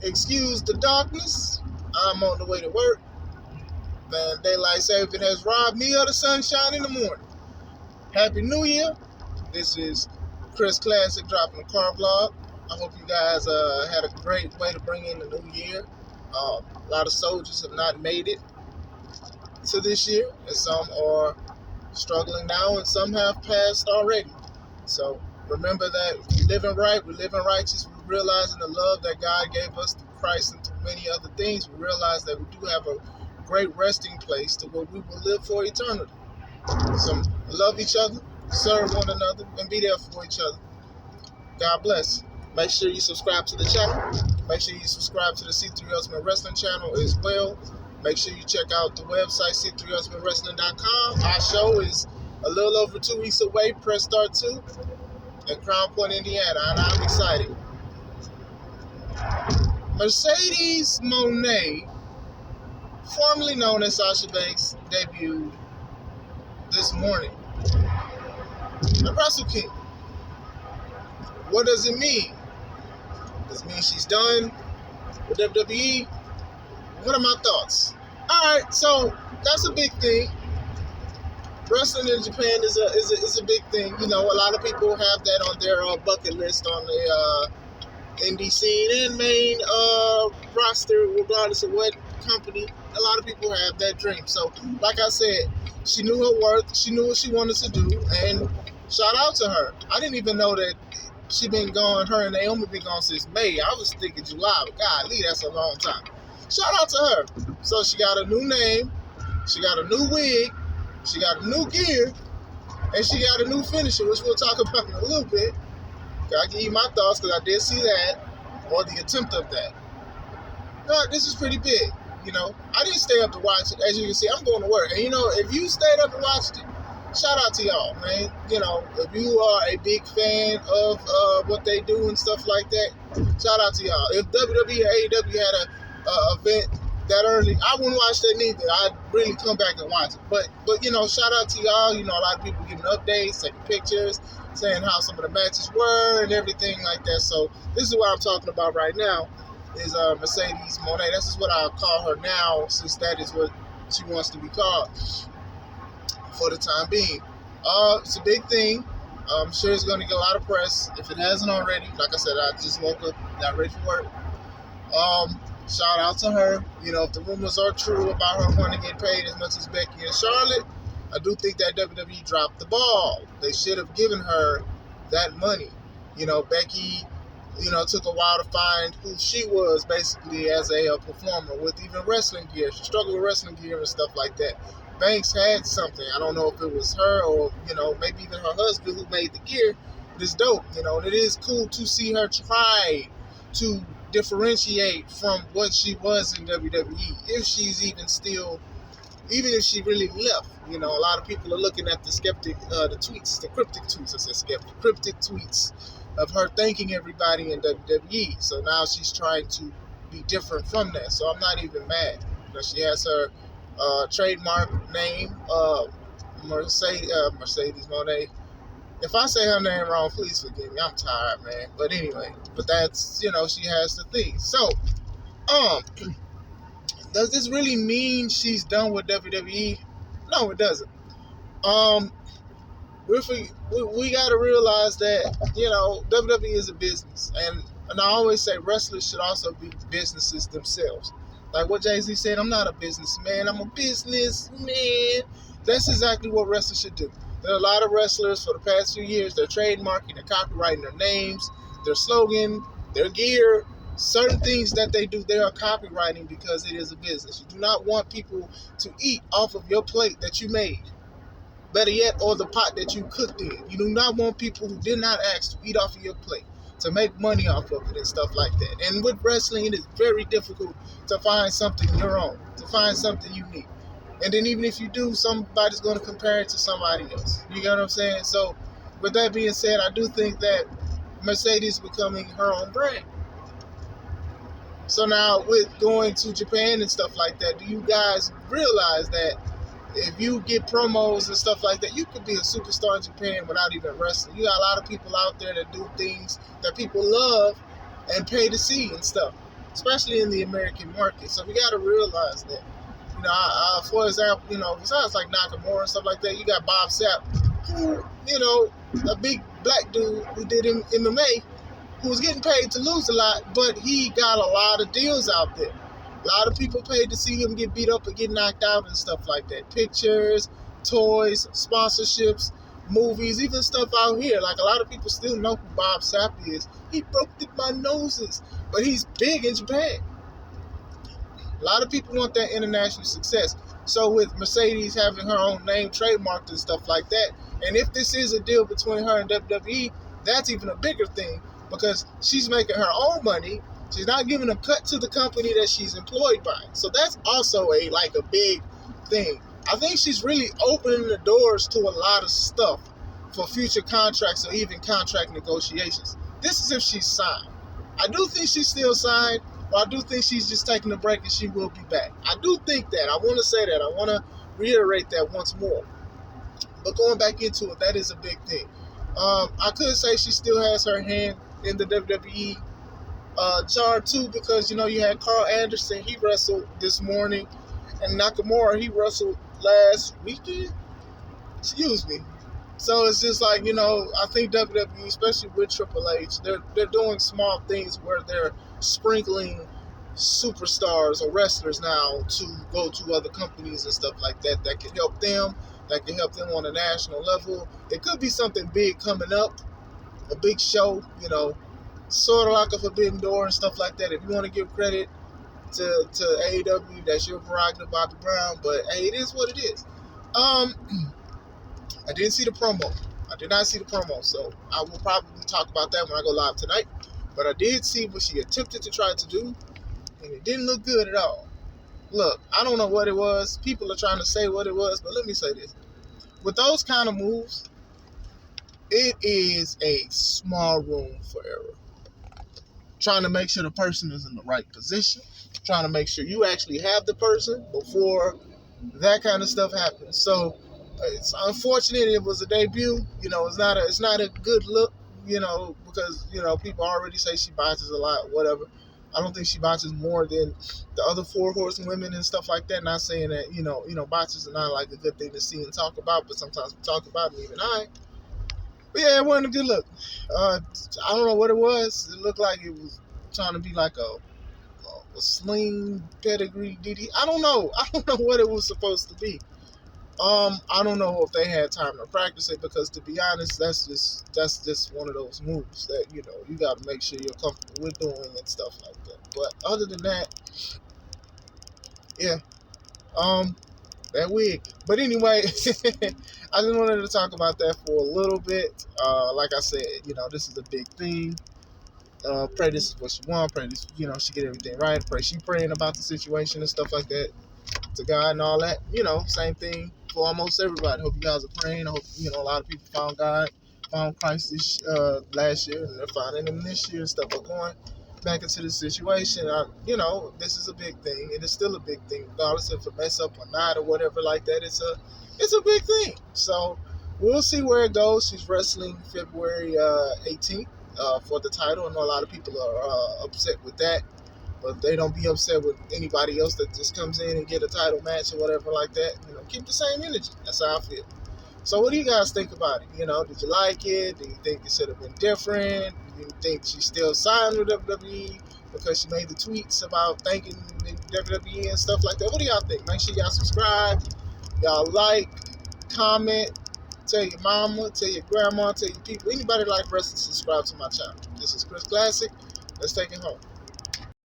excuse the darkness. I'm on the way to work. Man, daylight saving has robbed me of the sunshine in the morning. Happy New Year. This is Chris Classic dropping a car vlog. I hope you guys had a great way to bring in the new year. A lot of soldiers have not made it to this year, and some are struggling now, and some have passed already. So remember that we're living right, we're living righteous, we're realizing the love that God gave us through Christ and through many other things. We realize that we do have a great resting place to where we will live for eternity. So love each other, serve one another, and be there for each other. God bless. Make sure you subscribe to the channel. Make sure you subscribe to the C3 Ultimate Wrestling channel as well. Make sure you check out the website, c3ultimatewrestling.com. Our show is a little over 2 weeks away, Press Start 2 in Crown Point, Indiana, and I'm excited. Mercedes Mone, formerly known as Sasha Banks, debuted this morning at Wrestle Kingdom. What does it mean? Does it mean she's done with WWE? What are my thoughts? Alright, so that's a big thing. Wrestling in Japan is a big thing. You know, a lot of people have that on their bucket list on the indie scene and main roster, regardless of what company. A lot of people have that dream. So, like I said, she knew her worth. She knew what she wanted to do, and shout out to her. I didn't even know that she been gone. Her and Naomi been gone since May. I was thinking July, but golly, that's a long time. Shout out to her. So she got a new name, she got a new wig, she got a new gear, and she got a new finisher, which we'll talk about in a little bit. I'll give you my thoughts because I did see that, or the attempt of that. This is pretty big. You know, I didn't stay up to watch it. As you can see, I'm going to work. And, you know, if you stayed up and watched it, shout out to y'all, man. You know, if you are a big fan of what they do and stuff like that, shout out to y'all. If WWE or AEW had a event that early, I wouldn't watch that neither. I'd really come back and watch it. But you know, shout out to y'all. You know, a lot of people giving updates, taking pictures, saying how some of the matches were and everything like that. So this is what I'm talking about right now is Mercedes Mone. This is what I'll call her now, since that is what she wants to be called for the time being. It's a big thing. I'm sure it's going to get a lot of press if it hasn't already. Like I said, I just woke up, got ready for work. Shout out to her. You know, if the rumors are true about her wanting to get paid as much as Becky and Charlotte, I do think that WWE dropped the ball. They should have given her that money. You know, Becky, you know, took a while to find who she was basically as a performer with even wrestling gear. She struggled with wrestling gear and stuff like that. Banks had something. I don't know if it was her or, you know, maybe even her husband who made the gear. It's dope, you know, and it is cool to see her try to differentiate from what she was in WWE, if she's even still, even if she really left. You know, a lot of people are looking at the tweets, the cryptic tweets, I said skeptic, cryptic tweets of her thanking everybody in WWE. So now she's trying to be different from that. So I'm not even mad. You know, she has her trademark name, Mercedes Mone. If I say her name wrong, please forgive me. I'm tired, man. But anyway, but that's, you know, she has the thing. So, does this really mean she's done with WWE? No, it doesn't. We got to realize that, you know, WWE is a business. And I always say wrestlers should also be businesses themselves. Like what Jay-Z said, I'm not a businessman, I'm a businessman. That's exactly what wrestlers should do. There are a lot of wrestlers for the past few years, they're trademarking, they're copywriting their names, their slogan, their gear, certain things that they do, they are copywriting because it is a business. You do not want people to eat off of your plate that you made. Better yet, or the pot that you cooked in. You do not want people who did not ask to eat off of your plate, to make money off of it and stuff like that. And with wrestling, it is very difficult to find something your own, to find something unique. And then even if you do, somebody's going to compare it to somebody else. You get what I'm saying? So with that being said, I do think that Mercedes is becoming her own brand. So now with going to Japan and stuff like that, do you guys realize that if you get promos and stuff like that, you could be a superstar in Japan without even wrestling? You got a lot of people out there that do things that people love and pay to see and stuff. especially in the American market. So we got to realize that. For example, besides like Nakamura and stuff like that, you got Bob Sapp, who, a big black dude who did MMA, who was getting paid to lose a lot, but he got a lot of deals out there. A lot of people paid to see him get beat up and get knocked out and stuff like that. Pictures, toys, sponsorships, movies, even stuff out here. Like, a lot of people still know who Bob Sapp is. He broke my noses, but he's big in Japan. A lot of people want that international success. So with Mercedes having her own name trademarked and stuff like that, and if this is a deal between her and WWE, that's even a bigger thing, because she's making her own money. She's not giving a cut to the company that she's employed by. So that's also a big thing. I think she's really opening the doors to a lot of stuff for future contracts or even contract negotiations. This is if she's signed. I do think she's still signed, but I do think she's just taking a break and she will be back. I do think that. I want to say that. I want to reiterate that once more. But going back into it, that is a big thing. I could say she still has her hand in the WWE jar too, because you had Carl Anderson, he wrestled this morning, and Nakamura, he wrestled last weekend. Excuse me. So it's just like, I think WWE, especially with Triple H, they're doing small things where they're sprinkling superstars or wrestlers now to go to other companies and stuff like that can help them, that can help them on a national level. It could be something big coming up, a big show, sort of like a Forbidden Door and stuff like that. If you want to give credit to AEW, that's your prerogative, Bobby Brown, but hey, it is what it is. I didn't see the promo. I did not see the promo, so I will probably talk about that when I go live tonight. But I did see what she attempted to try to do, and it didn't look good at all. Look, I don't know what it was. People are trying to say what it was, but let me say this. With those kind of moves, it is a small room for error. Trying to make sure the person is in the right position. Trying to make sure you actually have the person before that kind of stuff happens. So it's unfortunate it was a debut. It's not a good look, because, people already say she botches a lot, whatever. I don't think she botches more than the other 4 horsewomen and stuff like that. Not saying that, botches are not like a good thing to see and talk about, but sometimes we talk about it, even I. But yeah, it wasn't a good look. I don't know what it was. It looked like it was trying to be like a sling pedigree DD. I don't know. I don't know what it was supposed to be. I don't know if they had time to practice it, because to be honest, that's just one of those moves that you got to make sure you're comfortable with doing and stuff like that. But other than that, yeah, that wig. But anyway, I just wanted to talk about that for a little bit. Like I said, this is a big thing. Pray this is what she wants. Pray this, she get everything right. Pray she praying about the situation and stuff like that to God and all that. Same thing for almost everybody. Hope you guys are praying. I hope, a lot of people found God, found Christ this last year, and they're finding him this year and stuff. But going back into the situation, this is a big thing. It is still a big thing, regardless if it mess up or not or whatever like that. It's a big thing. So we'll see where it goes. She's wrestling February 18th for the title. I know a lot of people are upset with that. But they don't be upset with anybody else that just comes in and get a title match or whatever like that. Keep the same energy. That's how I feel. So what do you guys think about it? Did you like it? Do you think it should have been different? Do you think she still signed with WWE because she made the tweets about thanking the WWE and stuff like that? What do y'all think? Make sure y'all subscribe. Y'all like, comment, tell your mama, tell your grandma, tell your people. Anybody like wrestling, subscribe to my channel. This is Chris Classic. Let's take it home.